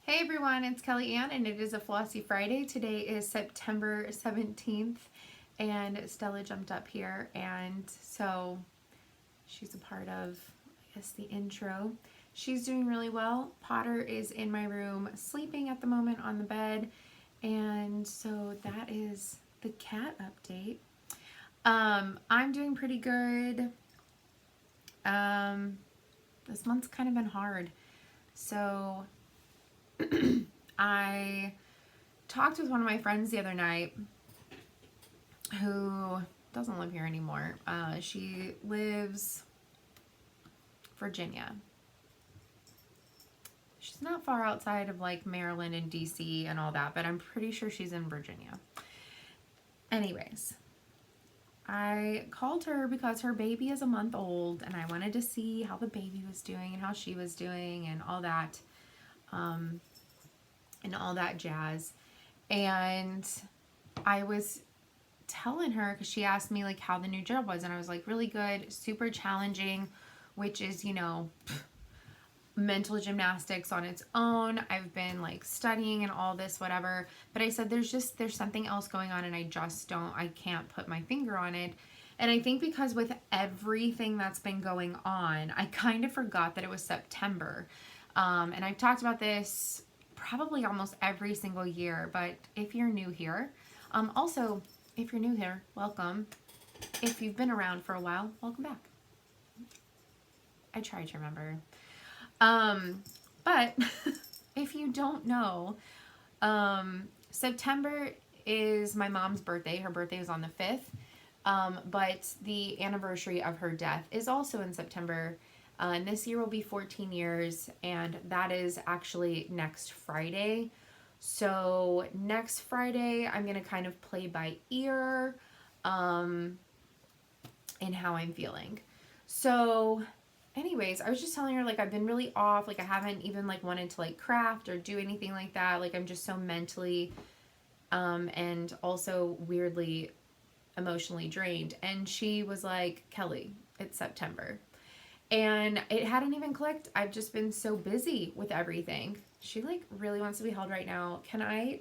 Hey everyone, it's Kelly Ann and it is a Flossy Friday. Today is September 17th and Stella jumped up here and so she's a part of, I guess, the intro. She's doing really well. Potter is in my room sleeping at the moment on the bed, and so that is the cat update. I'm doing pretty good. This month's kind of been hard. So I talked with one of my friends the other night who doesn't live here anymore. She lives Virginia. She's not far outside of like Maryland and DC and all that, but I'm pretty sure she's in Virginia. Anyways, I called her because her baby is a month old and I wanted to see how the baby was doing and how she was doing and all that. And all that jazz. And I was telling her, because she asked me like how the new job was, and I was like, really good, super challenging, which is, you know, mental gymnastics on its own. I've been like studying and all this, whatever, but I said there's something else going on and I can't put my finger on it. And I think because with everything that's been going on, I kind of forgot that it was September. And I've talked about this probably almost every single year, but if you're new here, also, if you're new here, welcome. If you've been around for a while, welcome back. I try to remember. But if you don't know, September is my mom's birthday. Her birthday was on the 5th, but the anniversary of her death is also in September. And this year will be 14 years, and that is actually next Friday. So next Friday, I'm going to kind of play by ear in how I'm feeling. So anyways, I was just telling her, like, I've been really off. Like, I haven't even, like, wanted to, like, craft or do anything like that. Like, I'm just so mentally and also weirdly emotionally drained. And she was like, Kelly, it's September. And it hadn't even clicked. I've just been so busy with everything. She like really wants to be held right now. Can I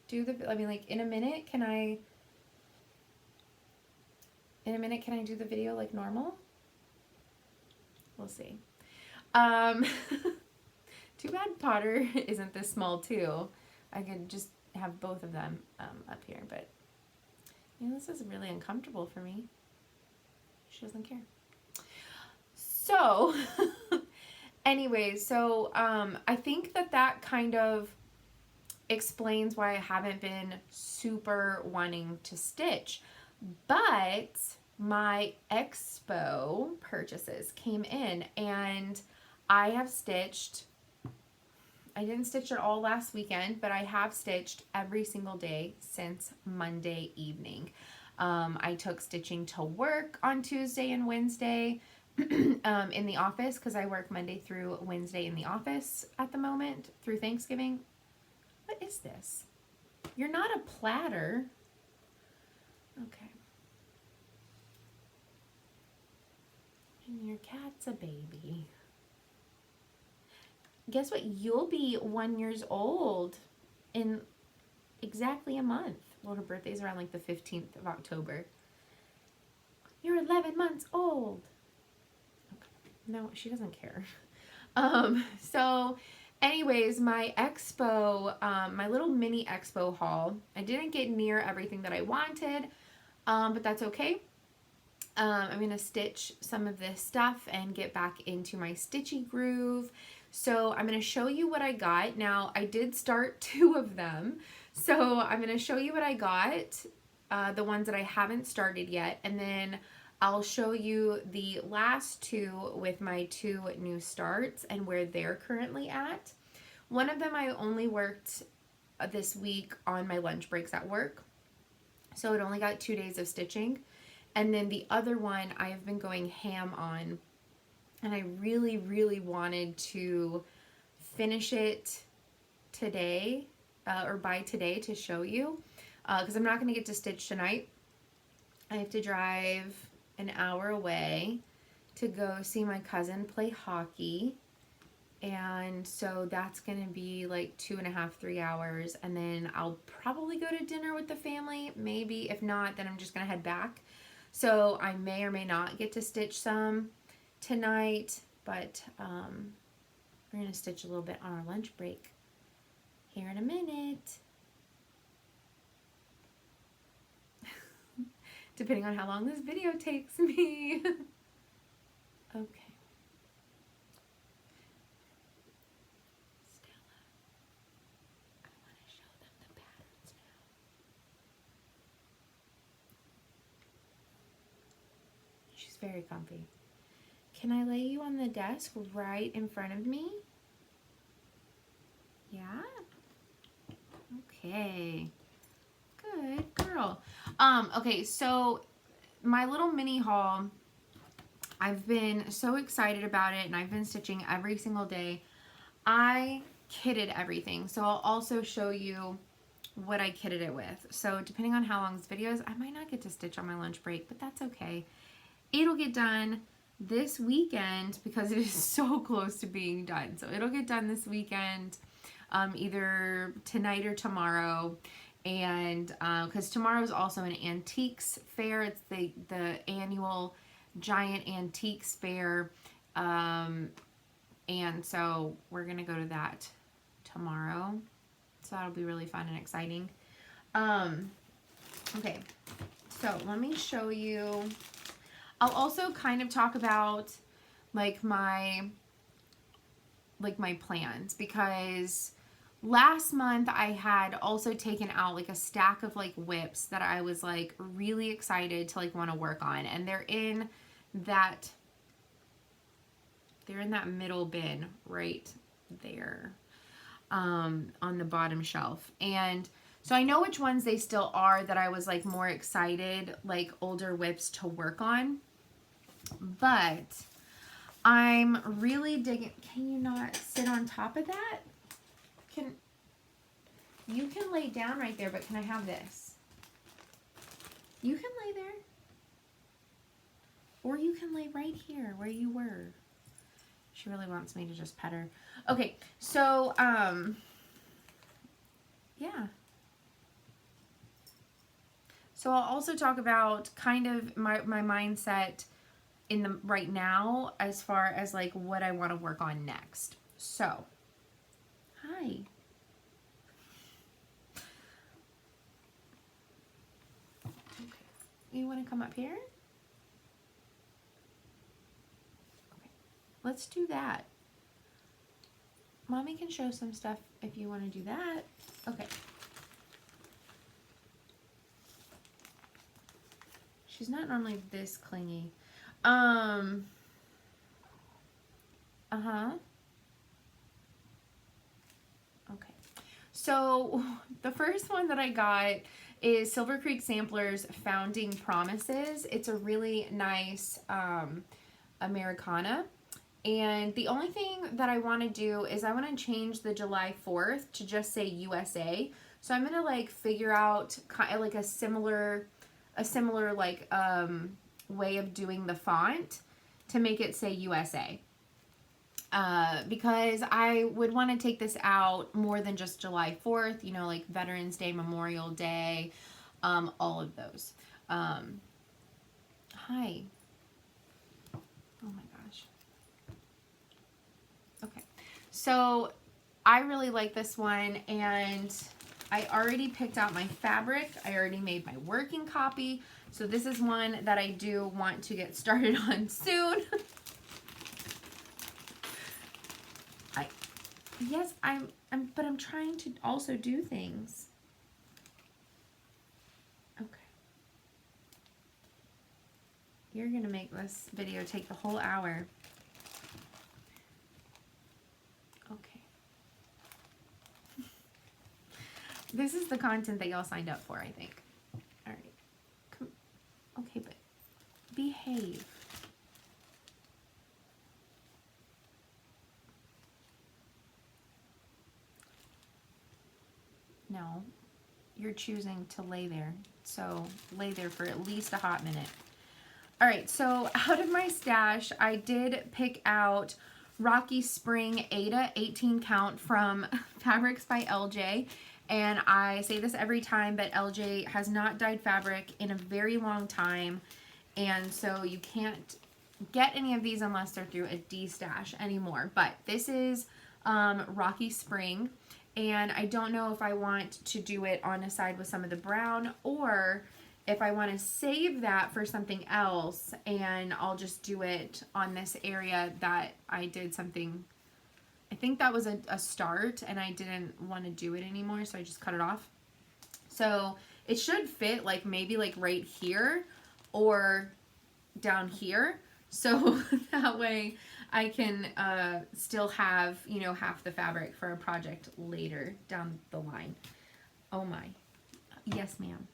do like in a minute, can I do the video like normal? We'll see. Too bad Potter isn't this small too. I could just have both of them up here, but you know, this is really uncomfortable for me. She doesn't care. So, anyways, so I think that kind of explains why I haven't been super wanting to stitch. But my Expo purchases came in and I have stitched. I didn't stitch it all last weekend, but I have stitched every single day since Monday evening. I took stitching to work on Tuesday and Wednesday. In the office, because I work Monday through Wednesday in the office at the moment through Thanksgiving. What is this? You're not a platter. Okay. And your cat's a baby. Guess what? You'll be 1 year old in exactly a month. Well, her birthday's around like the 15th of October. You're 11 months old. No, she doesn't care. So anyways, my Expo, my little mini Expo haul, I didn't get near everything that I wanted, but that's okay. I'm going to stitch some of this stuff and get back into my stitchy groove. So I'm going to show you what I got. Now, I did start 2 of them. So I'm going to show you what I got, the ones that I haven't started yet, and then I'll show you the last 2 with my 2 new starts and where they're currently at. One of them I only worked this week on my lunch breaks at work, so it only got 2 days of stitching. And then the other one I have been going ham on, and I really, really wanted to finish it today, or by today to show you, because I'm not going to get to stitch tonight. I have to drive an hour away to go see my cousin play hockey, And so that's going to be like 2.5, 3 hours. And then I'll probably go to dinner with the family. Maybe. If not, then I'm just going to head back. So I may or may not get to stitch some tonight. But we're going to stitch a little bit on our lunch break here in a minute. Depending on how long this video takes me. Okay. Stella, I want to show them the patterns now. She's very comfy. Can I lay you on the desk right in front of me? Yeah? Okay. Good girl. Okay, so my little mini haul, I've been so excited about it, and I've been stitching every single day. I kitted everything, so I'll also show you what I kitted it with. So depending on how long this video is, I might not get to stitch on my lunch break, but that's okay. It'll get done this weekend because it is so close to being done. So it'll get done this weekend, either tonight or tomorrow. And because tomorrow is also an antiques fair. It's the annual giant antiques fair. And so we're going to go to that tomorrow. So that'll be really fun and exciting. Okay, so let me show you. I'll also kind of talk about like my plans, because last month I had also taken out like a stack of like whips that I was like really excited to like want to work on, and they're in that middle bin right there, on the bottom shelf. And so I know which ones they still are that I was like more excited, like older whips to work on. But I'm really digging. Can you not sit on top of that? You can lay down right there, but can I have this? You can lay there. Or you can lay right here where you were. She really wants me to just pet her. Okay, so, yeah. So I'll also talk about kind of my mindset in the right now as far as like what I want to work on next. So, hi. Okay. You want to come up here? Okay. Let's do that. Mommy can show some stuff if you want to do that. Okay. She's not normally this clingy. Okay. So the first one that I got is Silver Creek Samplers Founding Promises. It's a really nice Americana. And the only thing that I want to do is I want to change the July 4th to just say USA. So I'm going to like figure out kind of like a similar like way of doing the font to make it say USA. Because I would want to take this out more than just July 4th, you know, like Veterans Day, Memorial Day, all of those. Hi. Oh my gosh. Okay. So I really like this one, and I already picked out my fabric. I already made my working copy. So this is one that I do want to get started on soon. Yes, but I'm trying to also do things. Okay. You're gonna make this video take the whole hour. Okay. This is the content that y'all signed up for, I think. All right. Come. Okay, but behave. No, you're choosing to lay there. So lay there for at least a hot minute. All right, so out of my stash, I did pick out Rocky Spring Ada 18 count from Fabrics by LJ. And I say this every time, but LJ has not dyed fabric in a very long time. And so you can't get any of these unless they're through a D-stash anymore. But this is Rocky Spring. And I don't know if I want to do it on a side with some of the brown or if I want to save that for something else, and I'll just do it on this area that I did something, I think that was a start, and I didn't want to do it anymore, so I just cut it off. So it should fit like maybe like right here or down here, so that way I can still have, you know, half the fabric for a project later down the line. Oh my. Yes, ma'am.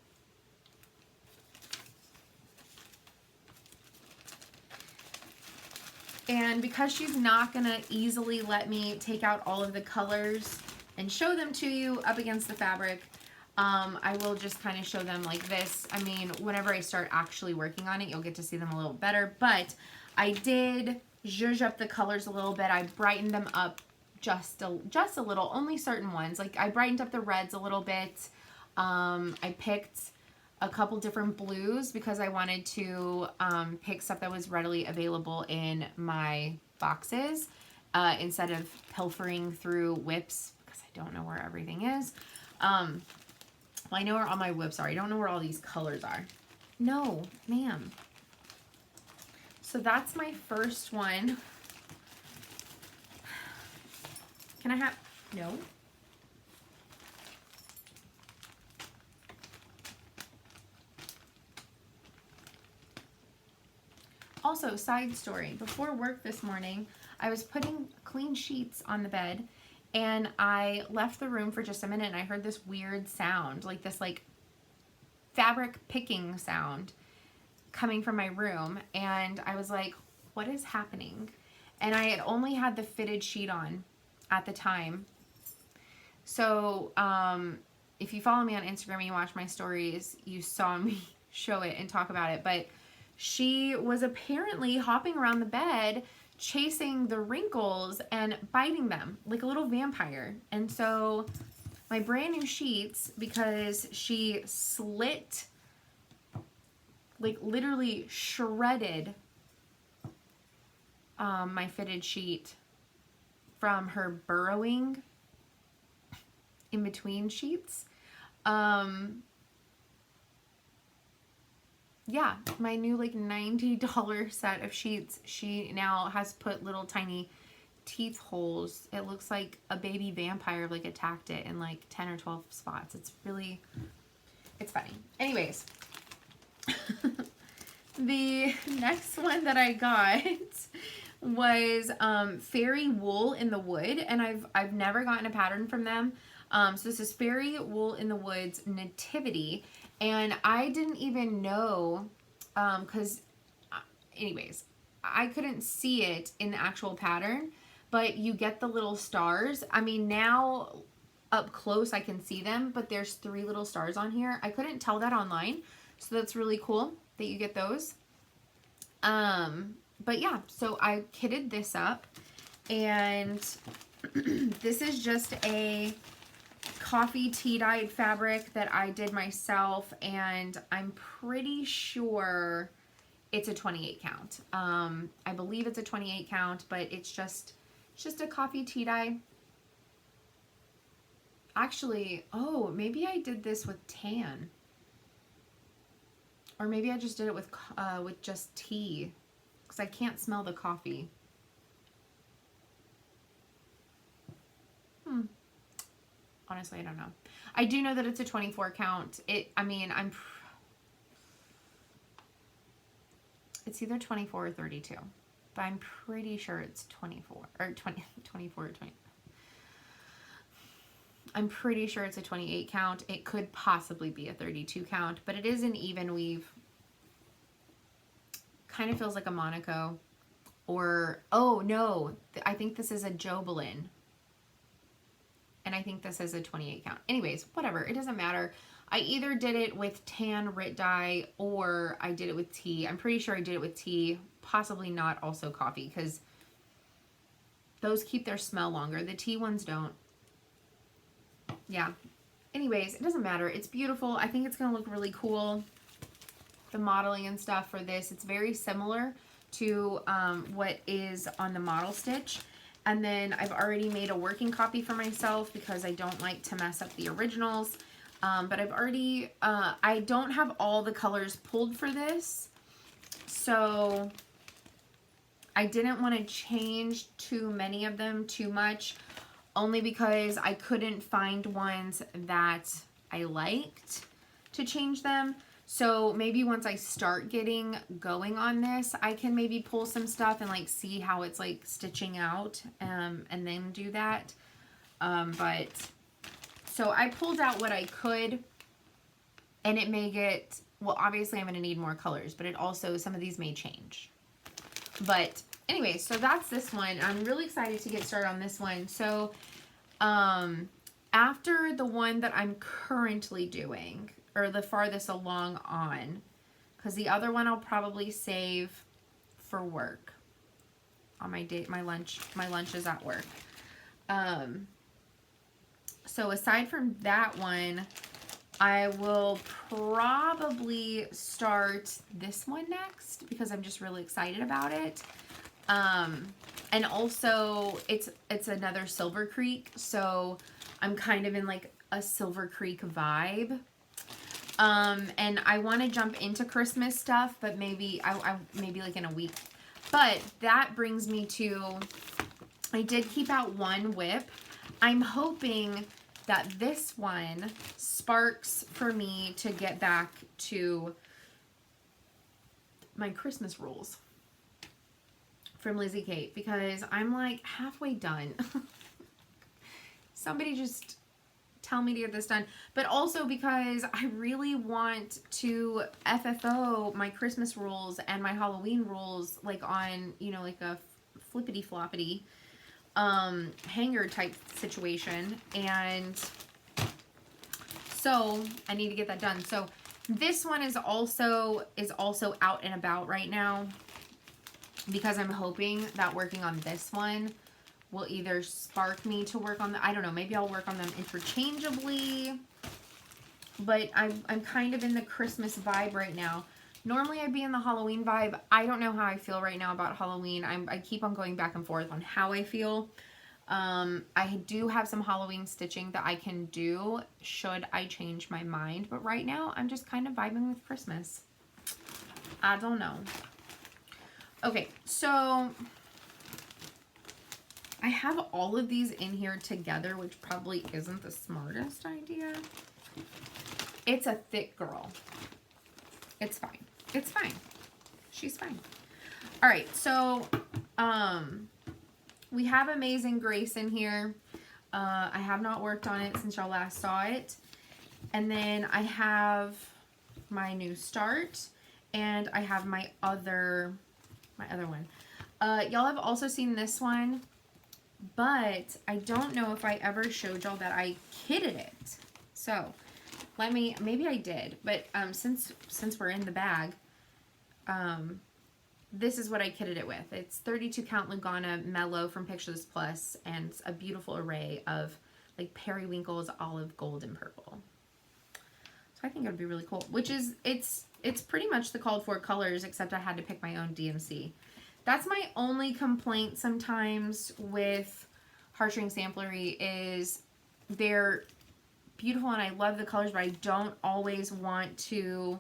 And because she's not going to easily let me take out all of the colors and show them to you up against the fabric, I will just kind of show them like this. I mean, whenever I start actually working on it, you'll get to see them a little better. But I did zhuzh up the colors a little bit. I brightened them up just a little, only certain ones. Like I brightened up the reds a little bit. I picked a couple different blues because I wanted to pick stuff that was readily available in my boxes instead of pilfering through whips because I don't know where everything is. Well, I know where all my whips are. I don't know where all these colors are. No, ma'am. So that's my first one. Can I have, no? Also, side story, before work this morning, I was putting clean sheets on the bed and I left the room for just a minute and I heard this weird sound, like this like fabric picking sound coming from my room, and I was like, what is happening? And I had only had the fitted sheet on at the time. So if you follow me on Instagram and you watch my stories, you saw me show it and talk about it, but she was apparently hopping around the bed chasing the wrinkles and biting them like a little vampire. And so my brand new sheets, because she slit, like literally shredded my fitted sheet from her burrowing in between sheets. Yeah, my new like $90 set of sheets, she now has put little tiny teeth holes. It looks like a baby vampire like attacked it in like 10 or 12 spots. It's really, it's funny. Anyways, the next one that I got was Fairy Wool in the Wood, and I've never gotten a pattern from them. So this is Fairy Wool in the Woods Nativity, and I didn't even know, because anyways, I couldn't see it in the actual pattern, but you get the little stars. I mean, now up close I can see them, but there's 3 little stars on here. I couldn't tell that online, so that's really cool that you get those. But yeah, so I kitted this up, and this is just a coffee tea dyed fabric that I did myself, and I'm pretty sure it's a 28 count. I believe it's a 28 count, but it's just a coffee tea dye. Actually, oh, maybe I did this with tan, or maybe I just did it with just tea, because I can't smell the coffee. Honestly, I don't know. I do know that it's a 24 count. I mean, it's either 24 or 32, but I'm pretty sure it's 24 or 24 or 20. I'm pretty sure it's a 28 count. It could possibly be a 32 count, but it is an even weave. Kind of feels like a Monaco, or, oh no, I think this is a Jobelin. And I think this is a 28 count. Anyways, whatever, it doesn't matter. I either did it with tan Rit dye or I did it with tea. I'm pretty sure I did it with tea, possibly not also coffee, because Those keep their smell longer. The tea ones don't. Yeah. Anyways, it doesn't matter. It's beautiful. I think it's going to look really cool. The modeling and stuff for this, it's very similar to what is on the model stitch. And then I've already made a working copy for myself because I don't like to mess up the originals. But I've already, I don't have all the colors pulled for this. So I didn't want to change too many of them too much, only because I couldn't find ones that I liked to change them. So maybe once I start getting going on this, I can maybe pull some stuff and like see how it's like stitching out and then do that. But so I pulled out what I could, and it may get, well, obviously I'm going to need more colors, but it also, some of these may change. But anyway, so that's this one. I'm really excited to get started on this one. So after the one that I'm currently doing, or the farthest along on, because the other one I'll probably save for work on my date, my lunch is at work. So aside from that one, I will probably start this one next because I'm just really excited about it. And also it's another Silver Creek, so I'm kind of in like a Silver Creek vibe. And I want to jump into Christmas stuff, but maybe maybe like in a week. But that brings me to, I did keep out one whip. I'm hoping that this one sparks for me to get back to my Christmas rules from Lizzie Kate, because I'm like halfway done. Somebody just tell me to get this done. But also because I really want to FFO my Christmas rules and my Halloween rules like on, you know, like a flippity floppity hanger type situation. And so I need to get that done. So this one is also out and about right now, because I'm hoping that working on this one will either spark me to work on the, I don't know, maybe I'll work on them interchangeably. But I'm kind of in the Christmas vibe right now. Normally I'd be in the Halloween vibe. I don't know how I feel right now about Halloween. I keep on going back and forth on how I feel. I do have some Halloween stitching that I can do should I change my mind. But right now I'm just kind of vibing with Christmas. I don't know. Okay, so I have all of these in here together, which probably isn't the smartest idea. It's a thick girl. It's fine. It's fine. She's fine. All right, so we have Amazing Grace in here. I have not worked on it since y'all last saw it. And then I have my new start, and I have my other one. Y'all have also seen this one, but I don't know if I ever showed y'all that I kitted it. So maybe I did, but since we're in the bag, this is what I kitted it with. It's 32 count Lugana Mellow from Pictures Plus, and it's a beautiful array of like periwinkles, olive, gold, and purple. So I think it would be really cool, which is, it's pretty much the called for colors, except I had to pick my own DMC. That's my only complaint sometimes with Heartstring Samplery, is they're beautiful and I love the colors, but I don't always want to,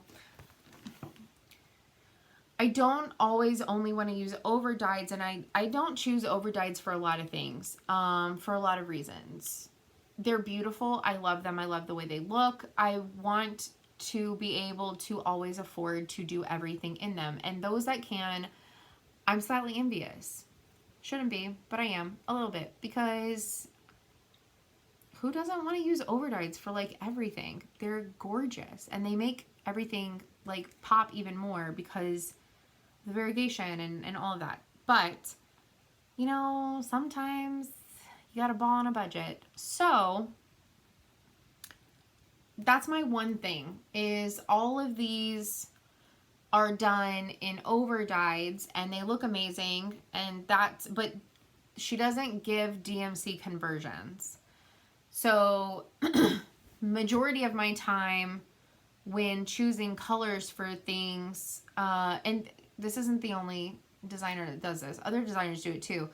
I don't always only want to use over dyes, and I don't choose over dyes for a lot of things, for a lot of reasons. They're beautiful. I love them. I love the way they look. I want to be able to always afford to do everything in them. And those that can, I'm slightly envious. Shouldn't be, but I am a little bit, because who doesn't want to use over dyes for like everything? They're gorgeous, and they make everything like pop even more because the variegation and all of that. But you know, sometimes you gotta ball on a budget. So that's my one thing, is all of these are done in over dyes and they look amazing, and that's, but she doesn't give DMC conversions. So majority of my time when choosing colors for things, and this isn't the only designer that does this, other designers do it too,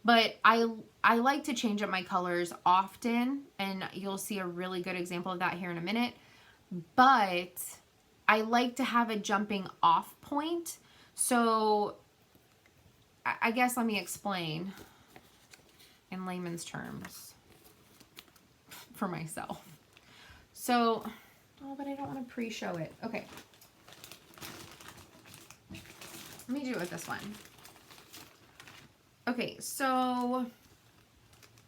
but I like to change up my colors often, and you'll see a really good example of that here in a minute. But I like to have a jumping off point. So I guess let me explain in layman's terms for myself. So, oh, but I don't want to pre-show it. Okay. Let me do it with this one. Okay, so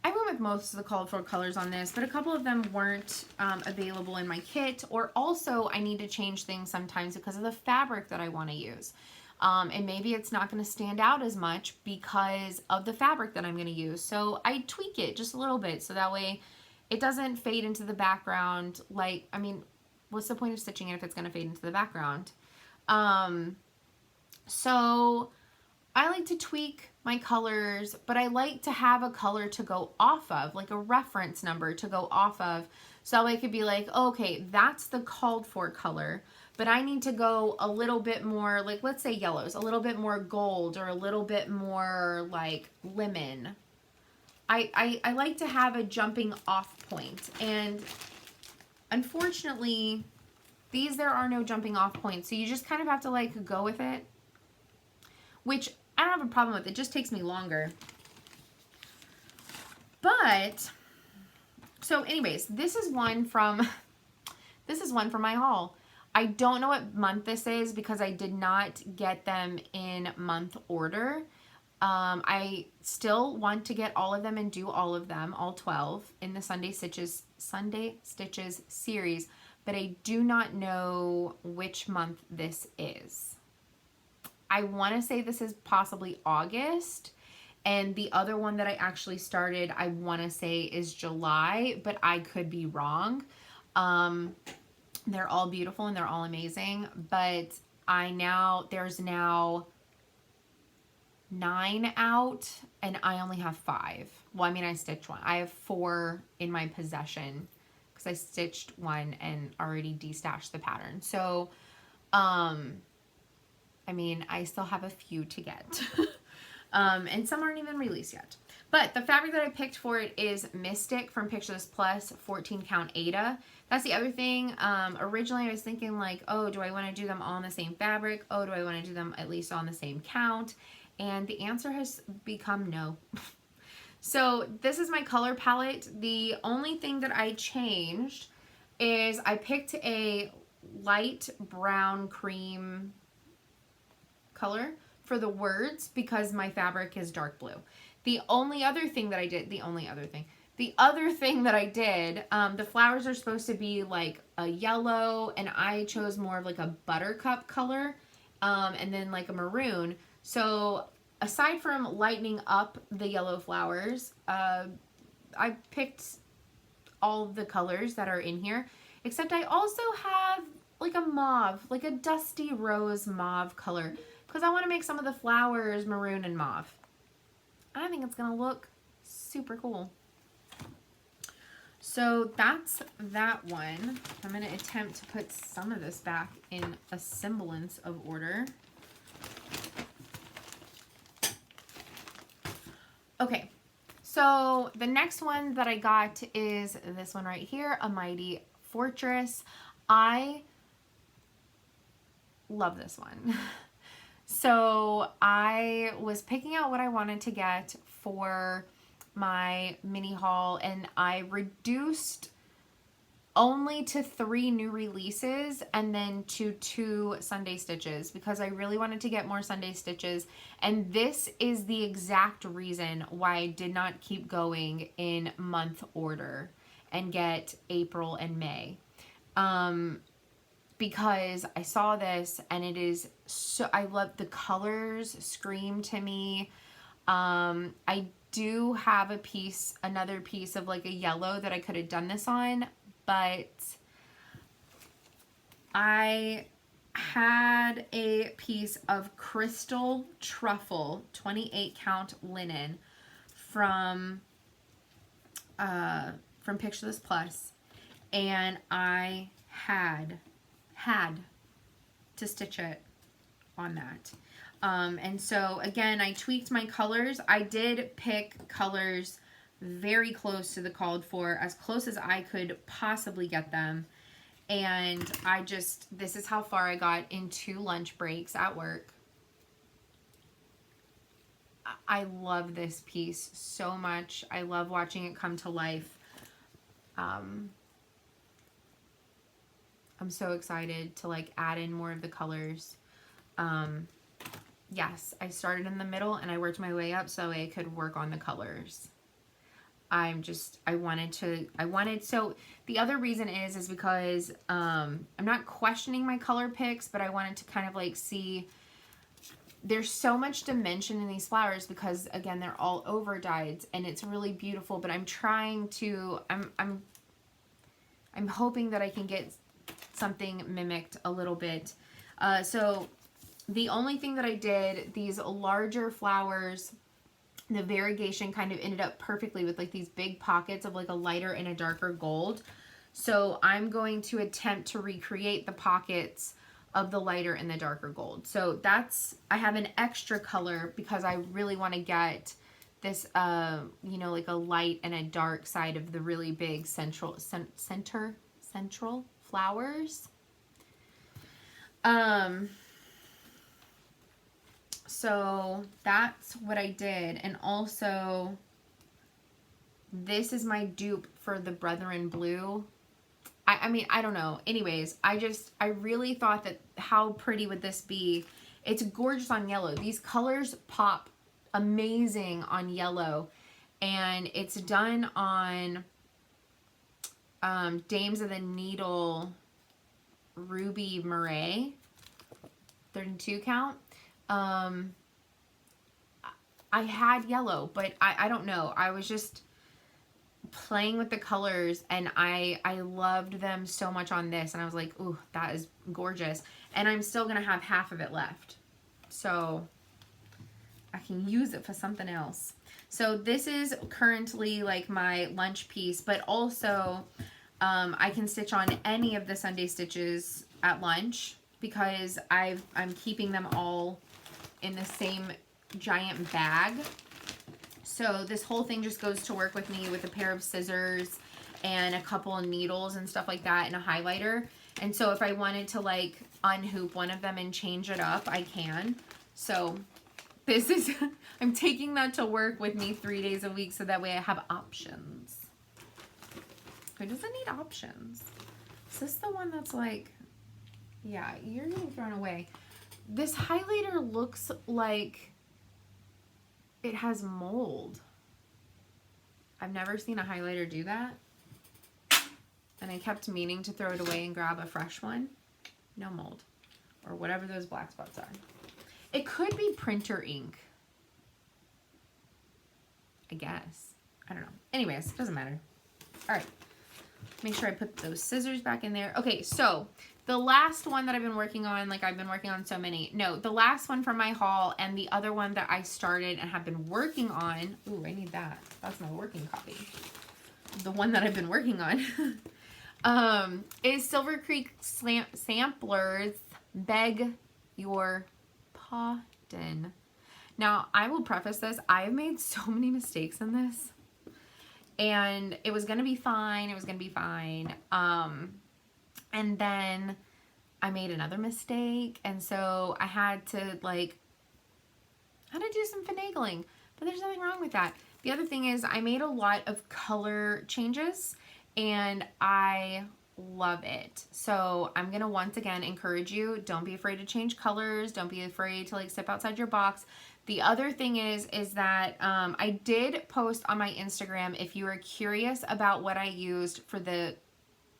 I went with most of the called for colors on this, but a couple of them weren't available in my kit, or also I need to change things sometimes because of the fabric that I want to use. And maybe it's not going to stand out as much because of the fabric that I'm going to use. So I tweak it just a little bit so that way it doesn't fade into the background. Like, I mean, what's the point of stitching it if it's going to fade into the background? So I like to tweak my colors, but I like to have a color to go off of, like a reference number to go off of. So I could be like, okay, that's the called for color, but I need to go a little bit more, like let's say yellows, a little bit more gold, or a little bit more like lemon. I like to have a jumping off point, and unfortunately there are no jumping off points, so you just kind of have to like go with it, which I don't have a problem with. It just takes me longer. But so anyways, this is one from my haul. I don't know what month this is because I did not get them in month order. I still want to get all of them and do all of them, all 12 in the Sunday Stitches series, but I do not know which month this is. I want to say this is possibly August, and the other one that I actually started, I want to say is July, but I could be wrong. They're all beautiful and they're all amazing, but there's now 9 out and I only have 5. Well, I mean, I stitched one. I have 4 in my possession because I stitched one and already destashed the pattern. So, I mean, I still have a few to get. And some aren't even released yet. But the fabric that I picked for it is Mystic from Picture This Plus 14 count Aida. That's the other thing. Originally I was thinking like, oh, do I want to do them all on the same fabric? Oh, do I want to do them at least on the same count? And the answer has become no. So this is my color palette. The only thing that I changed is I picked a light brown cream color for the words because my fabric is dark blue. The other thing that I did, the flowers are supposed to be like a yellow, and I chose more of like a buttercup color, and then like a maroon. So aside from lightening up the yellow flowers, I picked all the colors that are in here, except I also have like a mauve, like a dusty rose mauve color, because I want to make some of the flowers maroon and mauve. I think it's going to look super cool. So that's that one. I'm going to attempt to put some of this back in a semblance of order. Okay, so the next one that I got is this one right here, A Mighty Fortress. I love this one. So I was picking out what I wanted to get for my mini haul, and I reduced only to 3 new releases and then to 2 Sunday stitches because I really wanted to get more Sunday stitches, and this is the exact reason why I did not keep going in month order and get April and May. Because I saw this and it is so, I love the colors, scream to me. I do have another piece of like a yellow that I could have done this on, but I had a piece of crystal truffle 28 count linen from Picture This Plus, and I had to stitch it on that. And so again, I tweaked my colors. I did pick colors very close to the called for, as close as I could possibly get them. And this is how far I got in 2 lunch breaks at work. I love this piece so much. I love watching it come to life. I'm so excited to like add in more of the colors. Yes, I started in the middle and I worked my way up so I could work on the colors. So the other reason is because I'm not questioning my color picks, but I wanted to kind of like see, there's so much dimension in these flowers because again, they're all over dyed and it's really beautiful, but I'm hoping that I can get something mimicked a little bit. So the only thing that I did, these larger flowers, the variegation kind of ended up perfectly with like these big pockets of like a lighter and a darker gold. So I'm going to attempt to recreate the pockets of the lighter and the darker gold. So I have an extra color because I really want to get this, you know, like a light and a dark side of the really big central flowers. So that's what I did. And also, this is my dupe for the Brethren Blue. I mean, I don't know. Anyways, I really thought that how pretty would this be? It's gorgeous on yellow. These colors pop amazing on yellow. And it's done on Dames of the Needle Ruby Murray 32 count. I had yellow, but I don't know. I was just playing with the colors and I loved them so much on this, and I was like, ooh, that is gorgeous. And I'm still gonna have half of it left, so I can use it for something else. So this is currently like my lunch piece, but also I can stitch on any of the Sunday stitches at lunch because I'm keeping them all in the same giant bag. So this whole thing just goes to work with me with a pair of scissors and a couple of needles and stuff like that and a highlighter. And so if I wanted to like unhoop one of them and change it up, I can. So this is, I'm taking that to work with me 3 days a week so that way I have options. Who doesn't need options? Is this the one that's like, yeah, you're getting thrown away. This highlighter looks like it has mold. I've never seen a highlighter do that. And I kept meaning to throw it away and grab a fresh one. No mold. Or whatever those black spots are. It could be printer ink. I guess. I don't know. Anyways, doesn't matter. Alright. Make sure I put those scissors back in there. Okay, so the last one that I've been working on, like I've been working on so many. No, the last one from my haul and the other one that I started and have been working on. Ooh, I need that. That's my working copy. The one that I've been working on is Silver Creek Samplers Beg Your Pardon. Now, I will preface this. I have made so many mistakes in this. And it was going to be fine. It was going to be fine. And then I made another mistake. And so I had to do some finagling. But there's nothing wrong with that. The other thing is I made a lot of color changes. And I love it. So I'm going to once again encourage you. Don't be afraid to change colors. Don't be afraid to like step outside your box. The other thing is that I did post on my Instagram, if you are curious about what I used for the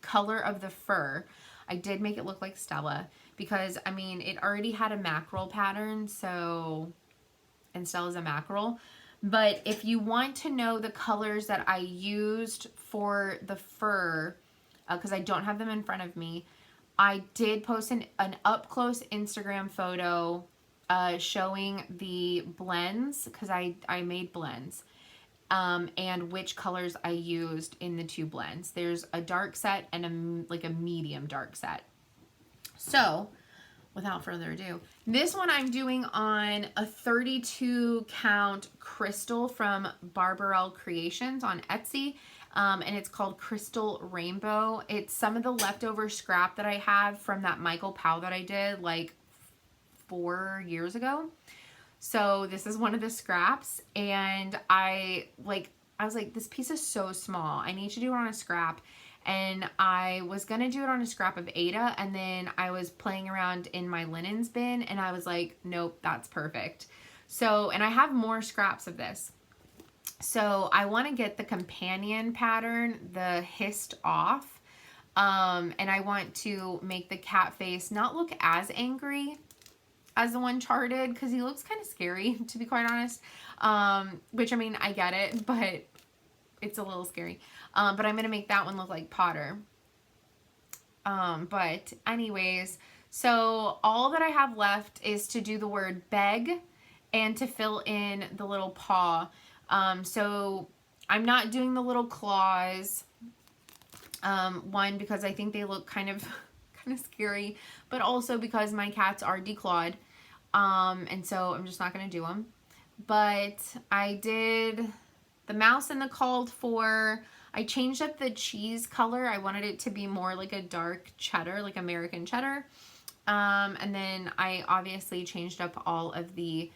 color of the fur, I did make it look like Stella because, I mean, it already had a mackerel pattern, so, and Stella's a mackerel. But if you want to know the colors that I used for the fur, because I don't have them in front of me, I did post an up-close Instagram photo showing the blends, because I made blends. and which colors I used in the two blends. There's a dark set and a medium dark set. So without further ado, this one I'm doing on a 32 count crystal from Barbarelle Creations on Etsy. And it's called Crystal Rainbow. It's some of the leftover scrap that I have from that Michael Powell that I did like 4 years ago. So this is one of the scraps, and I was like, this piece is so small. I need to do it on a scrap. And I was going to do it on a scrap of Ada, and then I was playing around in my linens bin, and I was like, nope, that's perfect. So, and I have more scraps of this. So I want to get the companion pattern, the hissed off, and I want to make the cat face not look as angry as the one charted, because he looks kind of scary, to be quite honest. Which, I mean, I get it, but it's a little scary. But I'm going to make that one look like Potter. But anyways, so all that I have left is to do the word beg and to fill in the little paw. So I'm not doing the little claws. One, because I think they look kind of scary, but also because my cats are declawed. And so I'm just not going to do them. But I did the mouse and the called for. I changed up the cheese color. I wanted it to be more like a dark cheddar, like American cheddar. And then I obviously changed up all of the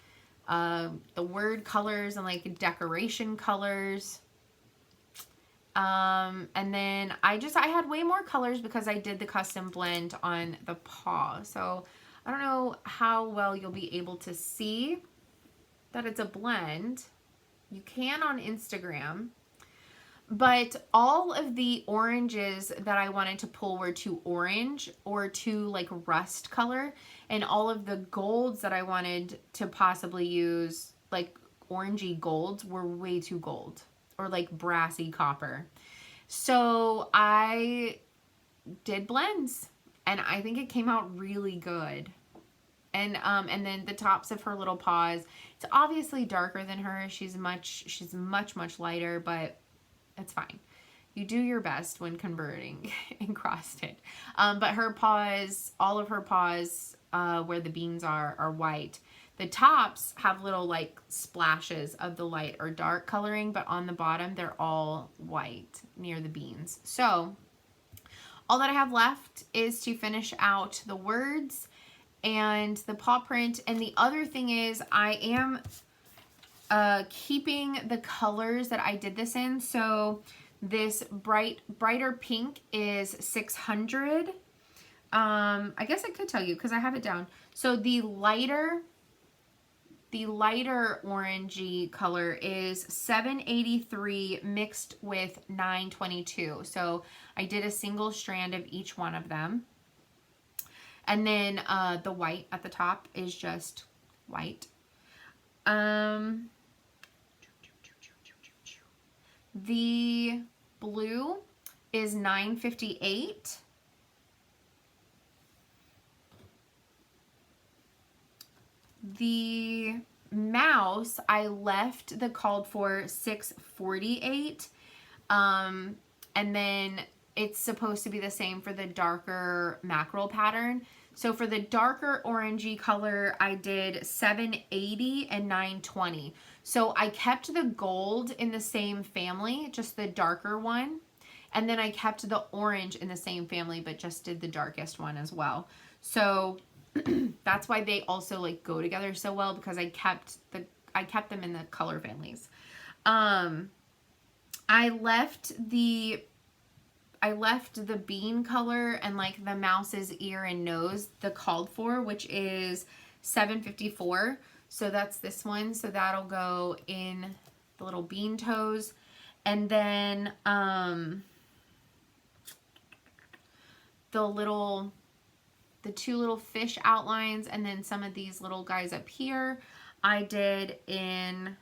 word colors and like decoration colors. And then I had way more colors because I did the custom blend on the paw. So I don't know how well you'll be able to see that it's a blend. You can on Instagram. But all of the oranges that I wanted to pull were too orange or too like rust color. And all of the golds that I wanted to possibly use, like orangey golds, were way too gold or like brassy copper. So I did blends, and I think it came out really good. And then the tops of her little paws, it's obviously darker than her. She's much lighter, but it's fine. You do your best when converting in cross-stitch. But her paws, all of her paws, where the beans are white. The tops have little like splashes of the light or dark coloring, but on the bottom they're all white near the beans. So all that I have left is to finish out the words and the paw print. And the other thing is I am keeping the colors that I did this in. So this brighter pink is 600. I guess I could tell you because I have it down. So the lighter orangey color is 783 mixed with 922. So I did a single strand of each one of them. And then the white at the top is just white. The blue is 958. The mouse, I left the called for 648. And then it's supposed to be the same for the darker mackerel pattern. So for the darker orangey color, I did 780 and 920. So I kept the gold in the same family, just the darker one. And then I kept the orange in the same family, but just did the darkest one as well. So that's why they also like go together so well, because I kept them in the color families. I left the bean color and like the mouse's ear and nose, the called for, which is 754. So that's this one. So that'll go in the little bean toes. And then the two little fish outlines, and then some of these little guys up here, I did in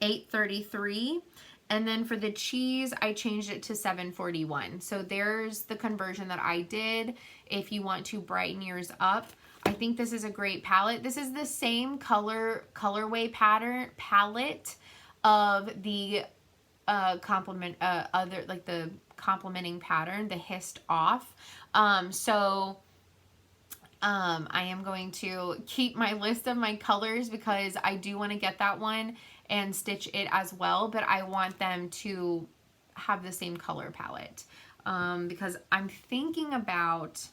833. And then for the cheese, I changed it to 741. So there's the conversion that I did. If you want to brighten yours up, I think this is a great palette. This is the same colorway palette of the complementing pattern, the Hissed Off. I am going to keep my list of my colors because I do want to get that one and stitch it as well, but I want them to have the same color palette because I'm thinking about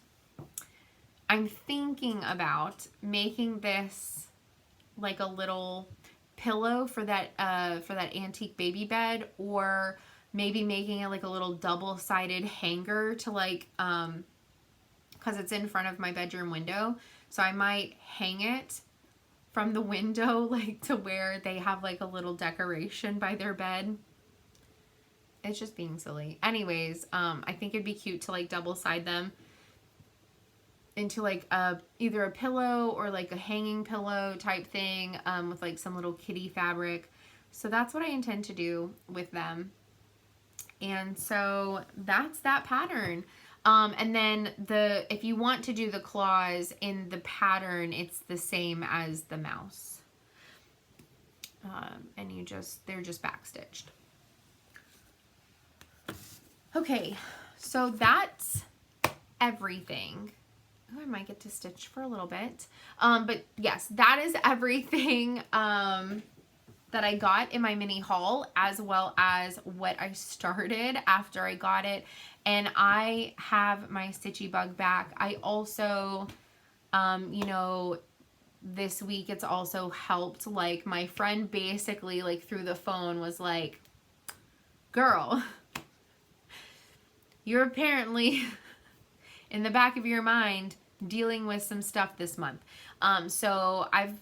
making this like a little pillow for that antique baby bed, or maybe making it like a little double-sided hanger to like because it's in front of my bedroom window, so I might hang it from the window like to where they have like a little decoration by their bed. It's just being silly. Anyways, I think it'd be cute to like double side them into like either a pillow or like a hanging pillow type thing with like some little kitty fabric. So that's what I intend to do with them. And so that's that pattern. And then if you want to do the claws in the pattern, it's the same as the mouse. And they're just backstitched. Okay, so that's everything. Oh, I might get to stitch for a little bit. But yes, that is everything that I got in my mini haul, as well as what I started after I got it. And I have my stitchy bug back. I also, you know, this week it's also helped, like my friend basically like through the phone was like, girl, you're apparently in the back of your mind dealing with some stuff this month. So I've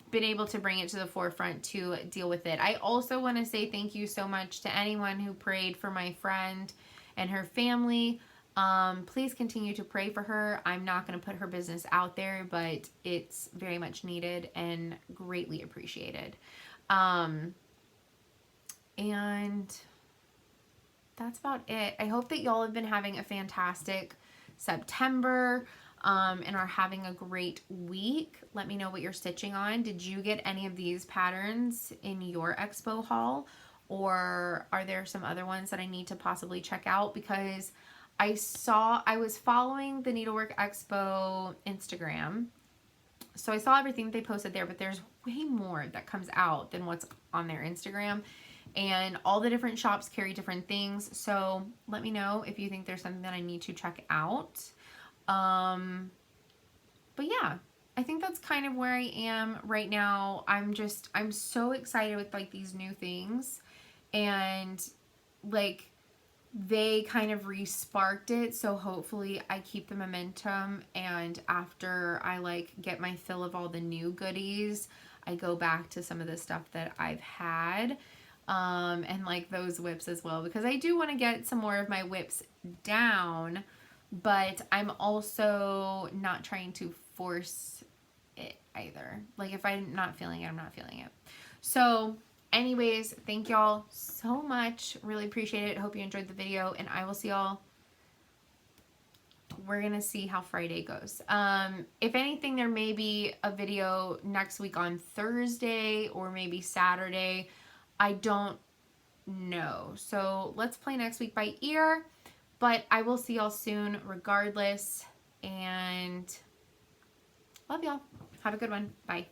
been able to bring it to the forefront to deal with it. I also want to say thank you so much to anyone who prayed for my friend and her family. Please continue to pray for her. I'm not going to put her business out there, but it's very much needed and greatly appreciated. And that's about it. I hope that y'all have been having a fantastic September and are having a great week. Let me know what you're stitching on. Did you get any of these patterns in your Expo haul, or are there some other ones that I need to possibly check out? Because I was following the Needlework Expo Instagram, so I saw everything they posted there, but there's way more that comes out than what's on their Instagram. And all the different shops carry different things. So let me know if you think there's something that I need to check out. But yeah, I think that's kind of where I am right now. I'm so excited with like these new things, and like they kind of re-sparked it. So hopefully I keep the momentum, and after I like get my fill of all the new goodies, I go back to some of the stuff that I've had. And like those whips as well, because I do want to get some more of my whips down, but I'm also not trying to force it either. Like if I'm not feeling it, I'm not feeling it. So anyways, thank y'all so much. Really appreciate it. Hope you enjoyed the video, and I will see y'all. We're gonna see how Friday goes. If anything, there may be a video next week on Thursday or maybe Saturday. I don't know. So let's play next week by ear. But I will see y'all soon regardless. And love y'all. Have a good one. Bye.